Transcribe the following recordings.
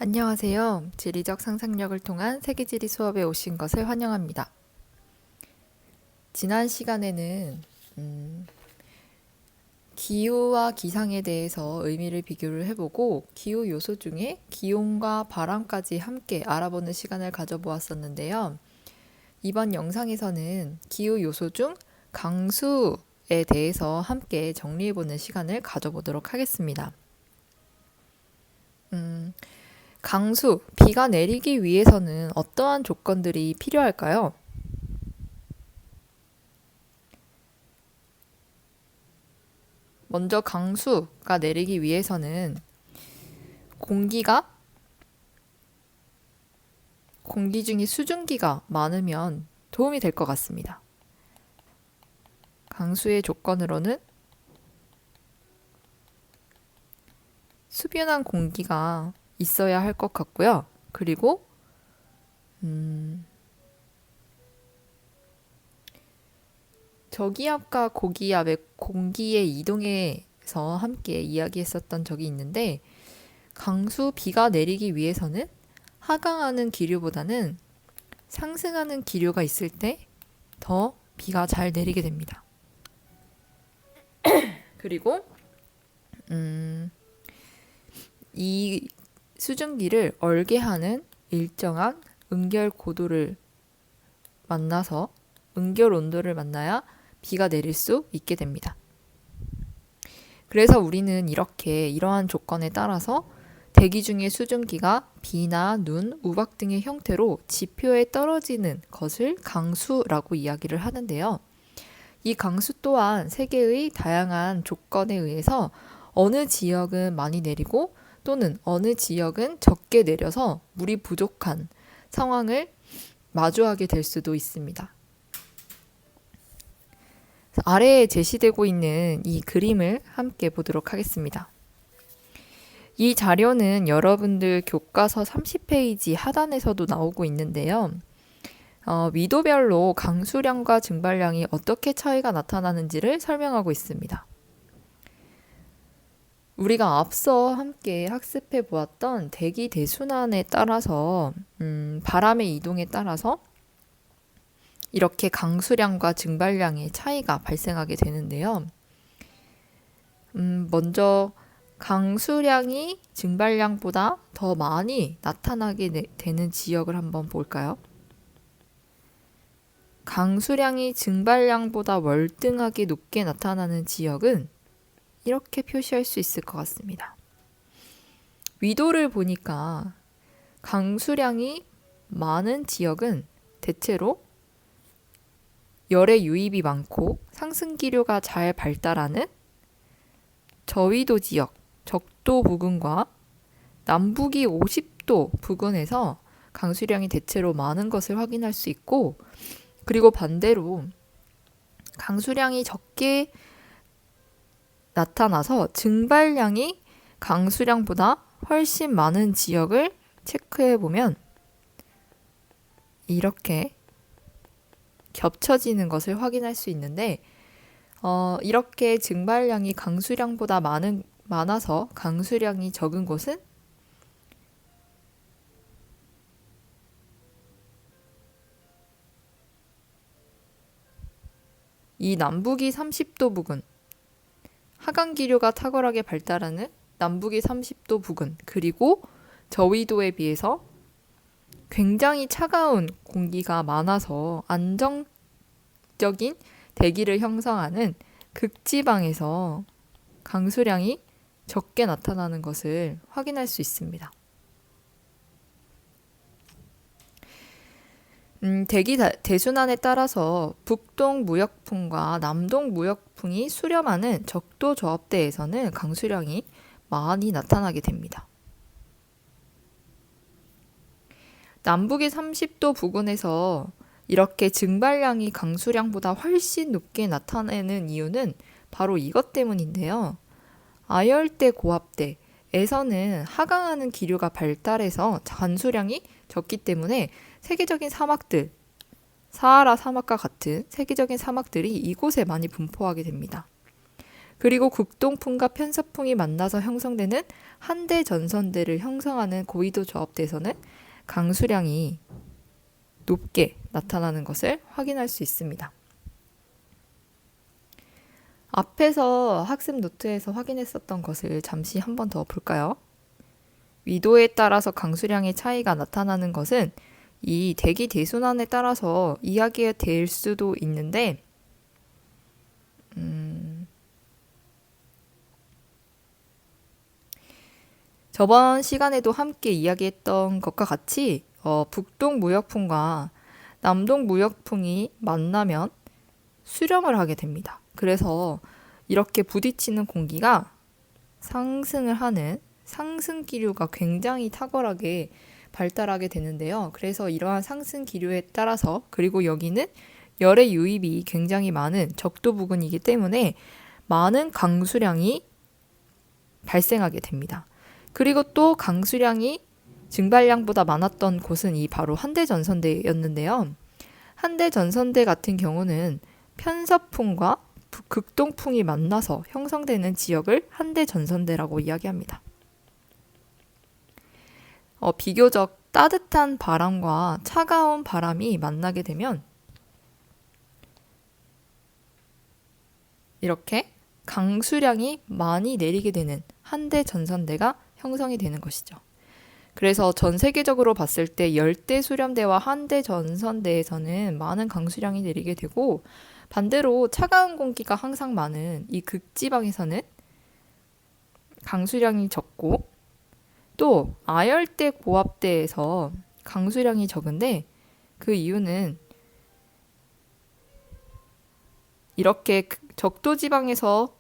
안녕하세요. 지리적 상상력을 통한 세계지리 수업에 오신 것을 환영합니다. 지난 시간에는 기후와 기상에 대해서 의미를 비교를 해보고 기후 요소 중에 기온과 바람까지 함께 알아보는 시간을 가져보았었는데요. 이번 영상에서는 기후 요소 중 강수에 대해서 함께 정리해보는 시간을 가져보도록 하겠습니다. 강수, 비가 내리기 위해서는 어떠한 조건들이 필요할까요? 먼저 강수가 내리기 위해서는 공기 중에 수증기가 많으면 도움이 될 것 같습니다. 강수의 조건으로는 수변한 공기가 있어야 할 것 같고요. 그리고 저기압과 고기압의 공기의 이동에서 함께 이야기했었던 적이 있는데 강수 비가 내리기 위해서는 하강하는 기류보다는 상승하는 기류가 있을 때 더 비가 잘 내리게 됩니다. 그리고 이 수증기를 얼게 하는 일정한 응결 고도를 만나서 응결 온도를 만나야 비가 내릴 수 있게 됩니다. 그래서 우리는 이러한 조건에 따라서 대기 중의 수증기가 비나 눈, 우박 등의 형태로 지표에 떨어지는 것을 강수라고 이야기를 하는데요. 이 강수 또한 세계의 다양한 조건에 의해서 어느 지역은 많이 내리고 또는 어느 지역은 적게 내려서 물이 부족한 상황을 마주하게 될 수도 있습니다. 아래에 제시되고 있는 이 그림을 함께 보도록 하겠습니다. 이 자료는 여러분들 교과서 30페이지 하단에서도 나오고 있는데요. 위도별로 강수량과 증발량이 어떻게 차이가 나타나는지를 설명하고 있습니다. 우리가 앞서 함께 학습해 보았던 대기 대순환에 따라서 바람의 이동에 따라서 이렇게 강수량과 증발량의 차이가 발생하게 되는데요. 먼저 강수량이 증발량보다 더 많이 나타나게 되는 지역을 한번 볼까요? 강수량이 증발량보다 월등하게 높게 나타나는 지역은 이렇게 표시할 수 있을 것 같습니다. 위도를 보니까 강수량이 많은 지역은 대체로 열의 유입이 많고 상승기류가 잘 발달하는 저위도 지역, 적도 부근과 남북이 50도 부근에서 강수량이 대체로 많은 것을 확인할 수 있고, 그리고 반대로 강수량이 적게 나타나서 증발량이 강수량보다 훨씬 많은 지역을 체크해 보면 이렇게 겹쳐지는 것을 확인할 수 있는데, 이렇게 증발량이 강수량보다 많아서 강수량이 적은 곳은 이 남북이 30도 부근, 하강기류가 탁월하게 발달하는 남북이 30도 부근, 그리고 저위도에 비해서 굉장히 차가운 공기가 많아서 안정적인 대기를 형성하는 극지방에서 강수량이 적게 나타나는 것을 확인할 수 있습니다. 대기 대순환에 따라서 북동 무역풍과 남동 무역풍이 수렴하는 적도 저압대에서는 강수량이 많이 나타나게 됩니다. 남북이 30도 부근에서 이렇게 증발량이 강수량보다 훨씬 높게 나타내는 이유는 바로 이것 때문인데요. 아열대 고압대에서는 하강하는 기류가 발달해서 간수량이 적기 때문에 세계적인 사막들, 사하라 사막과 같은 세계적인 사막들이 이곳에 많이 분포하게 됩니다. 그리고 극동풍과 편서풍이 만나서 형성되는 한대 전선대를 형성하는 고위도 조합대에서는 강수량이 높게 나타나는 것을 확인할 수 있습니다. 앞에서 학습 노트에서 확인했었던 것을 잠시 한 번 더 볼까요? 위도에 따라서 강수량의 차이가 나타나는 것은 이 대기 대순환에 따라서 이야기가 될 수도 있는데 저번 시간에도 함께 이야기했던 것과 같이 북동 무역풍과 남동 무역풍이 만나면 수렴을 하게 됩니다. 그래서 이렇게 부딪히는 공기가 상승을 하는 상승 기류가 굉장히 탁월하게 발달하게 되는데요. 그래서 이러한 상승 기류에 따라서 그리고 여기는 열의 유입이 굉장히 많은 적도 부근이기 때문에 많은 강수량이 발생하게 됩니다. 그리고 또 강수량이 증발량보다 많았던 곳은 이 바로 한대전선대였는데요. 한대전선대 같은 경우는 편서풍과 극동풍이 만나서 형성되는 지역을 한대전선대라고 이야기합니다. 비교적 따뜻한 바람과 차가운 바람이 만나게 되면 이렇게 강수량이 많이 내리게 되는 한대전선대가 형성이 되는 것이죠. 그래서 전 세계적으로 봤을 때 열대 수렴대와 한대전선대에서는 많은 강수량이 내리게 되고 반대로 차가운 공기가 항상 많은 이 극지방에서는 강수량이 적고 또 아열대 고압대에서 강수량이 적은데 그 이유는 이렇게 적도지방에서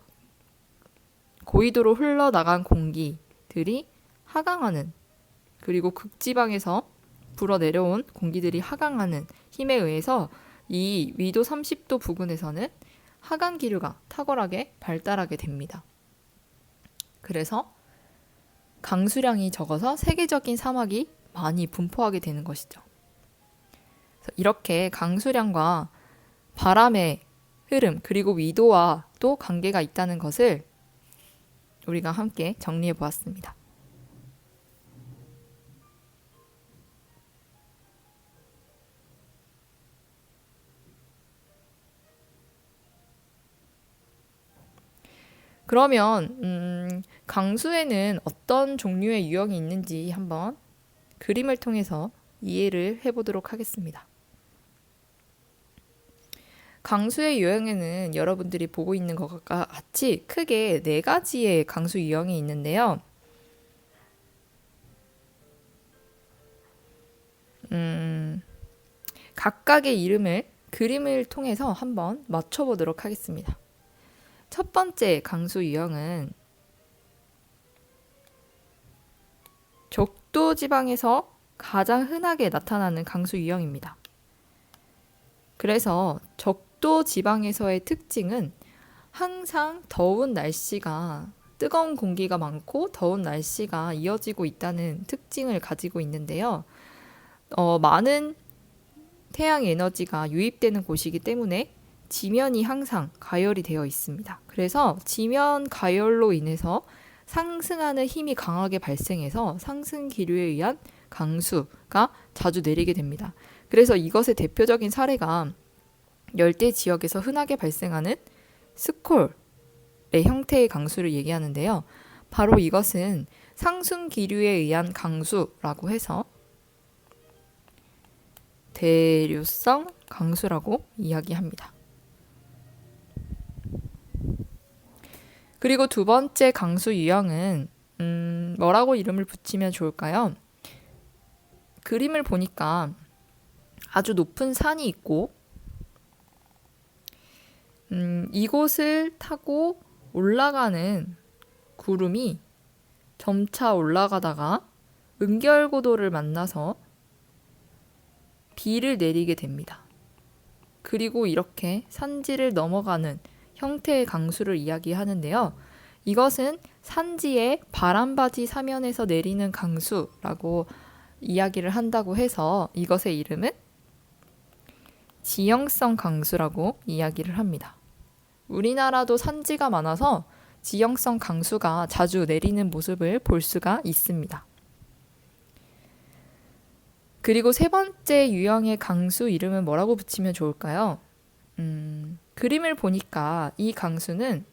고위도로 흘러나간 공기들이 하강하는 그리고 극지방에서 불어내려온 공기들이 하강하는 힘에 의해서 이 위도 30도 부근에서는 하강 기류가 탁월하게 발달하게 됩니다. 그래서 강수량이 적어서 세계적인 사막이 많이 분포하게 되는 것이죠. 이렇게 강수량과 바람의 흐름 그리고 위도와 또 관계가 있다는 것을 우리가 함께 정리해 보았습니다. 그러면 강수에는 어떤 종류의 유형이 있는지 한번 그림을 통해서 이해를 해보도록 하겠습니다. 강수의 유형에는 여러분들이 보고 있는 것과 같이 크게 4가지의 강수 유형이 있는데요. 각각의 이름을 그림을 통해서 한번 맞춰보도록 하겠습니다. 첫 번째 강수 유형은 적도 지방에서 가장 흔하게 나타나는 강수 유형입니다. 그래서 적도 지방에서의 특징은 항상 더운 날씨가 뜨거운 공기가 많고 더운 날씨가 이어지고 있다는 특징을 가지고 있는데요. 많은 태양 에너지가 유입되는 곳이기 때문에 지면이 항상 가열이 되어 있습니다. 그래서 지면 가열로 인해서 상승하는 힘이 강하게 발생해서 상승 기류에 의한 강수가 자주 내리게 됩니다. 그래서 이것의 대표적인 사례가 열대 지역에서 흔하게 발생하는 스콜의 형태의 강수를 얘기하는데요. 바로 이것은 상승 기류에 의한 강수라고 해서 대류성 강수라고 이야기합니다. 그리고 두 번째 강수 유형은 뭐라고 이름을 붙이면 좋을까요? 그림을 보니까 아주 높은 산이 있고 이곳을 타고 올라가는 구름이 점차 올라가다가 은결고도를 만나서 비를 내리게 됩니다. 그리고 이렇게 산지를 넘어가는 형태의 강수를 이야기하는데요. 이것은 산지의 바람바지 사면에서 내리는 강수라고 이야기를 한다고 해서 이것의 이름은 지형성 강수라고 이야기를 합니다. 우리나라도 산지가 많아서 지형성 강수가 자주 내리는 모습을 볼 수가 있습니다. 그리고 세 번째 유형의 강수 이름은 뭐라고 붙이면 좋을까요? 그림을 보니까 이 강수는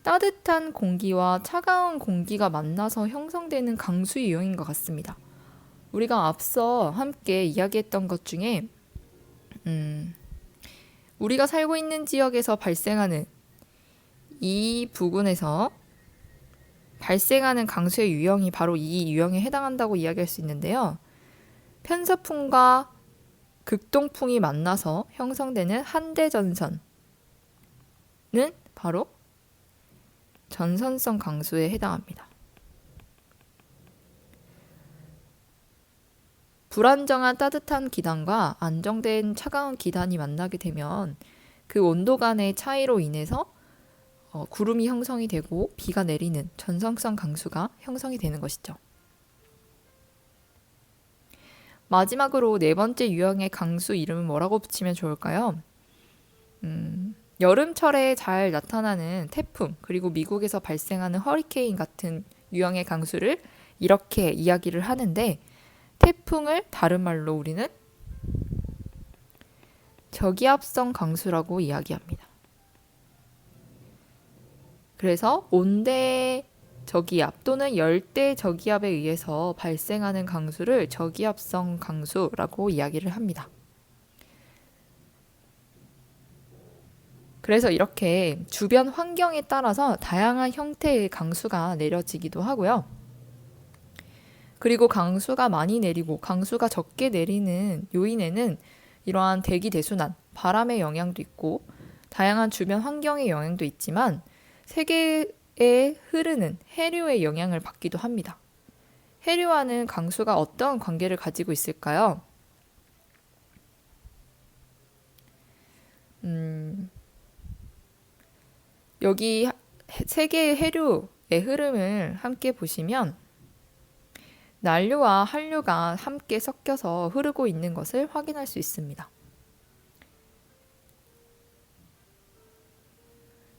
따뜻한 공기와 차가운 공기가 만나서 형성되는 강수 유형인 것 같습니다. 우리가 앞서 함께 이야기했던 것 중에 우리가 살고 있는 지역에서 발생하는 이 부근에서 발생하는 강수의 유형이 바로 이 유형에 해당한다고 이야기할 수 있는데요. 편서풍과 극동풍이 만나서 형성되는 한대전선은 바로 전선성 강수에 해당합니다. 불안정한 따뜻한 기단과 안정된 차가운 기단이 만나게 되면 그 온도 간의 차이로 인해서 구름이 형성이 되고 비가 내리는 전선성 강수가 형성이 되는 것이죠. 마지막으로 네 번째 유형의 강수 이름은 뭐라고 붙이면 좋을까요? 여름철에 잘 나타나는 태풍, 그리고 미국에서 발생하는 허리케인 같은 유형의 강수를 이렇게 이야기를 하는데, 태풍을 다른 말로 우리는 저기압성 강수라고 이야기합니다. 그래서 온대 저기압 또는 열대 저기압에 의해서 발생하는 강수를 저기압성 강수라고 이야기를 합니다. 그래서 이렇게 주변 환경에 따라서 다양한 형태의 강수가 내려지기도 하고요. 그리고 강수가 많이 내리고 강수가 적게 내리는 요인에는 이러한 대기 대순환, 바람의 영향도 있고 다양한 주변 환경의 영향도 있지만 세계에 흐르는 해류의 영향을 받기도 합니다. 해류와는 강수가 어떤 관계를 가지고 있을까요? 여기 세계의 해류의 흐름을 함께 보시면 난류와 한류가 함께 섞여서 흐르고 있는 것을 확인할 수 있습니다.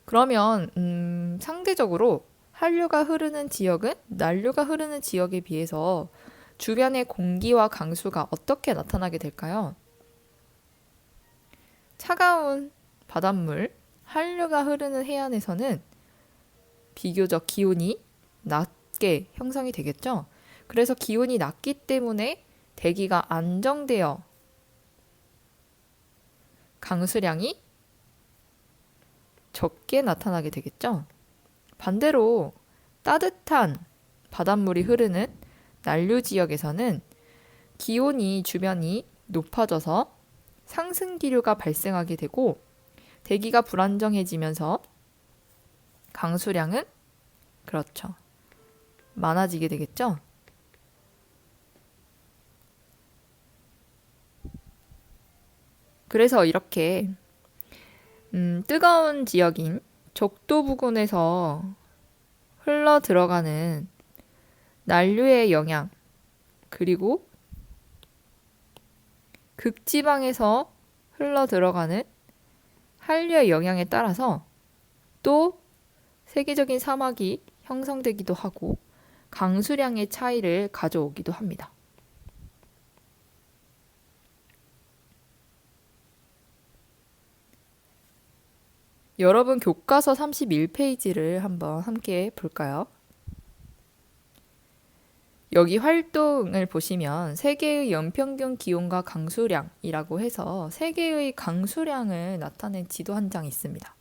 그러면 상대적으로 한류가 흐르는 지역은 난류가 흐르는 지역에 비해서 주변의 공기와 강수가 어떻게 나타나게 될까요? 차가운 바닷물, 한류가 흐르는 해안에서는 비교적 기온이 낮게 형성이 되겠죠? 그래서 기온이 낮기 때문에 대기가 안정되어 강수량이 적게 나타나게 되겠죠? 반대로 따뜻한 바닷물이 흐르는 난류 지역에서는 기온이 주변이 높아져서 상승 기류가 발생하게 되고 대기가 불안정해지면서 강수량은 그렇죠. 많아지게 되겠죠? 그래서 이렇게 뜨거운 지역인 적도 부근에서 흘러 들어가는 난류의 영향, 그리고 극지방에서 흘러 들어가는 한류의 영향에 따라서 또 세계적인 사막이 형성되기도 하고 강수량의 차이를 가져오기도 합니다. 여러분 교과서 31페이지를 한번 함께 볼까요? 여기 활동을 보시면 세계의 연평균 기온과 강수량이라고 해서 세계의 강수량을 나타낸 지도 한 장 있습니다.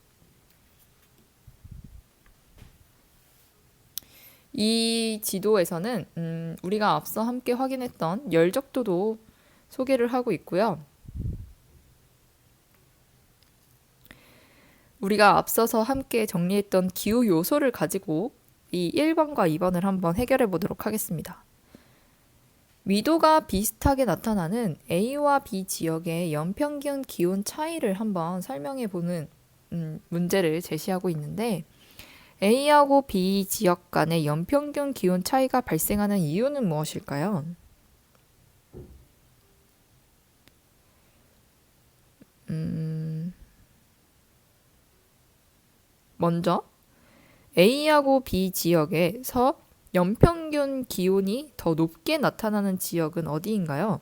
이 지도에서는 우리가 앞서 함께 확인했던 열적도도 소개를 하고 있고요. 우리가 앞서서 함께 정리했던 기후 요소를 가지고 이 1번과 2번을 한번 해결해 보도록 하겠습니다. 위도가 비슷하게 나타나는 A와 B 지역의 연평균 기온 차이를 한번 설명해 보는 문제를 제시하고 있는데, A하고 B 지역 간의 연평균 기온 차이가 발생하는 이유는 무엇일까요? 먼저 A하고 B 지역에서 연평균 기온이 더 높게 나타나는 지역은 어디인가요?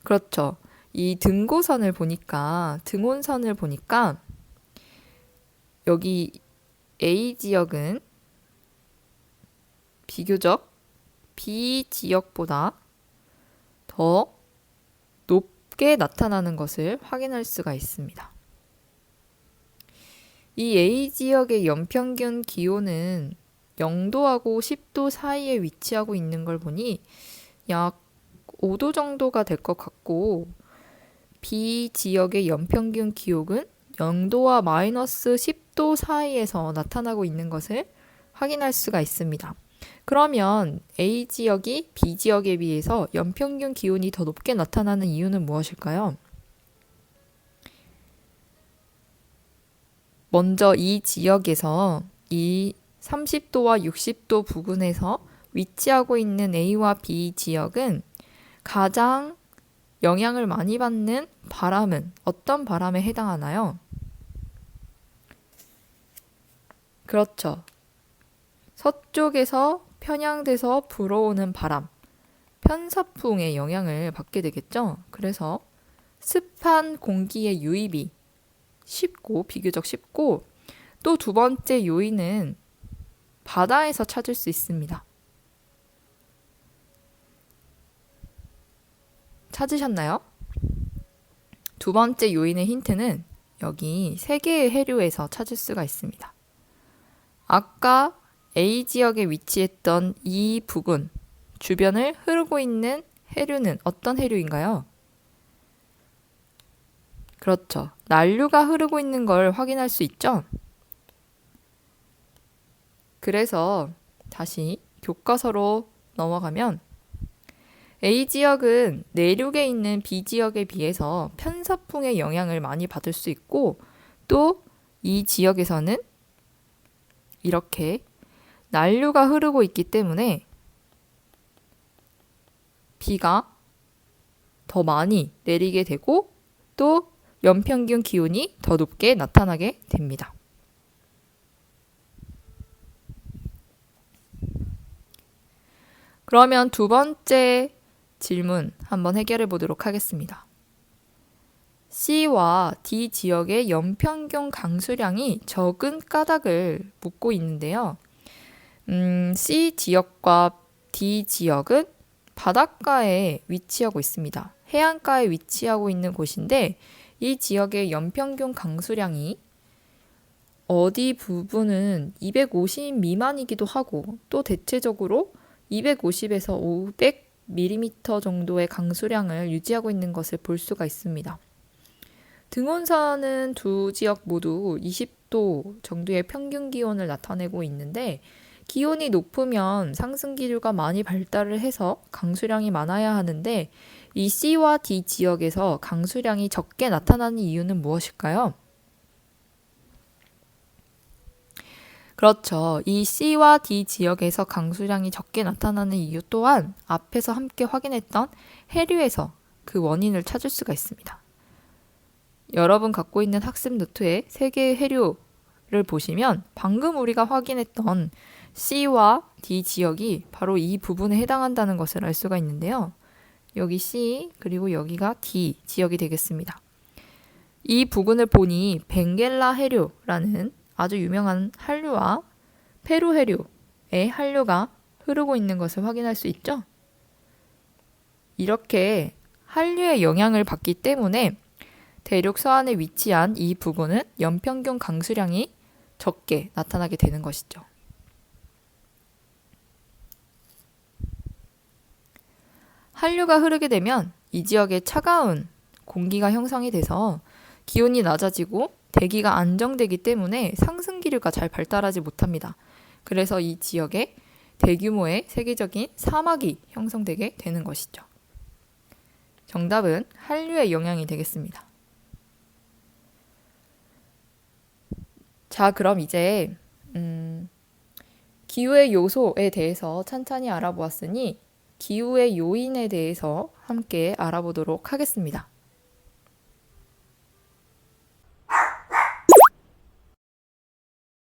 그렇죠. 이 등고선을 보니까, 등온선을 보니까 여기 A 지역은 비교적 B 지역보다 더 높게 나타나는 것을 확인할 수가 있습니다. 이 A 지역의 연평균 기온은 0도하고 10도 사이에 위치하고 있는 걸 보니 약 5도 정도가 될 것 같고, B 지역의 연평균 기온은 0도와 마이너스 10도 사이에서 나타나고 있는 것을 확인할 수가 있습니다. 그러면 A 지역이 B 지역에 비해서 연평균 기온이 더 높게 나타나는 이유는 무엇일까요? 먼저 이 지역에서 이 30도와 60도 부근에서 위치하고 있는 A와 B 지역은 가장 영향을 많이 받는 바람은 어떤 바람에 해당하나요? 그렇죠. 서쪽에서 편향돼서 불어오는 바람, 편서풍의 영향을 받게 되겠죠. 그래서 습한 공기의 유입이 비교적 쉽고, 또 두 번째 요인은 바다에서 찾을 수 있습니다. 찾으셨나요? 두 번째 요인의 힌트는 여기 세 개의 해류에서 찾을 수가 있습니다. 아까 A 지역에 위치했던 이 부근 주변을 흐르고 있는 해류는 어떤 해류인가요? 그렇죠. 난류가 흐르고 있는 걸 확인할 수 있죠? 그래서 다시 교과서로 넘어가면 A 지역은 내륙에 있는 B 지역에 비해서 편서풍의 영향을 많이 받을 수 있고, 또 이 지역에서는 이렇게 난류가 흐르고 있기 때문에 비가 더 많이 내리게 되고, 또 연평균 기온이 더 높게 나타나게 됩니다. 그러면 두 번째 질문 한번 해결해 보도록 하겠습니다. C와 D 지역의 연평균 강수량이 적은 까닭을 묻고 있는데요. C 지역과 D 지역은 바닷가에 위치하고 있습니다. 해안가에 위치하고 있는 곳인데, 이 지역의 연평균 강수량이 어디 부분은 250 미만이기도 하고, 또 대체적으로 250에서 500mm 정도의 강수량을 유지하고 있는 것을 볼 수가 있습니다. 등온선은 두 지역 모두 20도 정도의 평균 기온을 나타내고 있는데, 기온이 높으면 상승기류가 많이 발달을 해서 강수량이 많아야 하는데, 이 C와 D 지역에서 강수량이 적게 나타나는 이유는 무엇일까요? 그렇죠. 이 C와 D 지역에서 강수량이 적게 나타나는 이유 또한 앞에서 함께 확인했던 해류에서 그 원인을 찾을 수가 있습니다. 여러분 갖고 있는 학습 노트에 세 개의 해류를 보시면 방금 우리가 확인했던 C와 D 지역이 바로 이 부분에 해당한다는 것을 알 수가 있는데요. 여기 C 그리고 여기가 D 지역이 되겠습니다. 이 부근을 보니 벵겔라 해류라는 아주 유명한 한류와 페루 해류의 한류가 흐르고 있는 것을 확인할 수 있죠. 이렇게 한류의 영향을 받기 때문에 대륙 서안에 위치한 이 부근은 연평균 강수량이 적게 나타나게 되는 것이죠. 한류가 흐르게 되면 이 지역에 차가운 공기가 형성이 돼서 기온이 낮아지고 대기가 안정되기 때문에 상승기류가 잘 발달하지 못합니다. 그래서 이 지역에 대규모의 세계적인 사막이 형성되게 되는 것이죠. 정답은 한류의 영향이 되겠습니다. 자, 그럼 이제 기후의 요소에 대해서 찬찬히 알아보았으니 기후의 요인에 대해서 함께 알아보도록 하겠습니다.